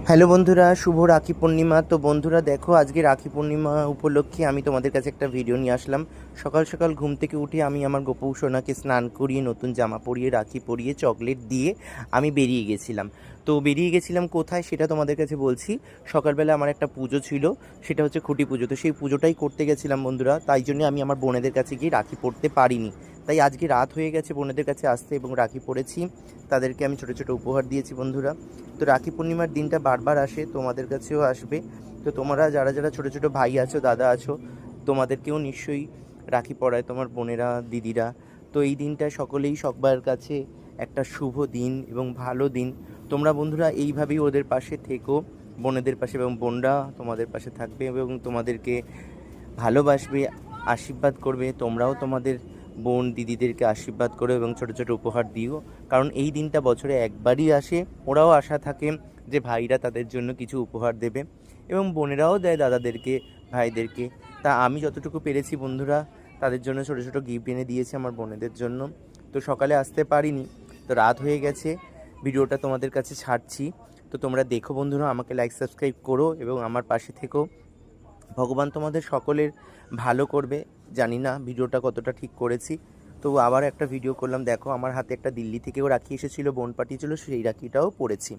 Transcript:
Hello বন্ধুরা, শুভ রাখি পূর্ণিমা। তো বন্ধুরা দেখো, আজকে রাখি পূর্ণিমা উপলক্ষে আমি তোমাদের কাছে একটা ভিডিও নিয়ে আসলাম। সকাল সকাল ঘুম থেকে উঠে আমি আমার গোপু সোনাকে স্নান করিয়ে, নতুন জামা পরিয়ে, রাখি পরিয়ে, চকলেট দিয়ে আমি বেরিয়ে গেছিলাম। তো বেরিয়ে গেছিলাম কোথায় সেটা তোমাদের কাছে বলছি। সকালবেলা আমার একটা পুজো ছিল, সেটা হচ্ছে খুঁটি পুজো। তো সেই পুজোটাই করতে গেছিলাম বন্ধুরা, তাই জন্য আমি আমার বোনেদের কাছে গিয়ে রাখি পরতে পারিনি। তাই আজকে রাত হয়ে গেছে বোনেদের কাছে আসতে, এবং রাখি পরেছি। তাদেরকে আমি ছোটো ছোটো উপহার দিয়েছি বন্ধুরা। তো রাখি পূর্ণিমার দিনটা বারবার আসে, তোমাদের কাছেও আসবে। তো তোমরা যারা যারা ছোটো ছোটো ভাই আছো, দাদা আছো, তোমাদেরকেও নিশ্চয়ই রাখি পরায় তোমার বোনেরা, দিদিরা। তো এই দিনটা সকলেই সবার কাছে একটা শুভ দিন এবং ভালো দিন। তোমরা বন্ধুরা এইভাবেই ওদের পাশে থেকো, বোনেদের পাশে, এবং বোনরা তোমাদের পাশে থাকবে এবং তোমাদেরকে ভালোবাসবে, আশীর্বাদ করবে। তোমরাও তোমাদের বোন দিদিদেরকে আশীর্বাদ করো এবং ছোটো ছোটো উপহার দিও। কারণ এই দিনটা বছরে একবারই আসে। ওরাও আশা থাকে যে ভাইরা তাদের জন্য কিছু উপহার দেবে, এবং বোনেরাও দেয় দাদাদেরকে, ভাইদেরকে। তা আমি যতটুকু পেরেছি বন্ধুরা, তাদের জন্য ছোটো ছোটো গিফট এনে দিয়েছি আমার বোনেদের জন্য। তো সকালে আসতে পারিনি, তো রাত হয়ে গেছে, ভিডিওটা তোমাদের কাছে ছাড়ছি। তো তোমরা দেখো বন্ধুরা, আমাকে লাইক সাবস্ক্রাইব করো এবং আমার পাশে থেকো। ভগবান তোমাদের সকলের ভালো করবে। জানি না ভিডিওটা কতটা ঠিক করেছি, তো আবার একটা ভিডিও করলাম। দেখো, আমার হাতে একটা দিল্লি থেকেও রাখি এসেছিলো, বোন পাঠিয়েছিল, সেই রাখিটাও পরেছি।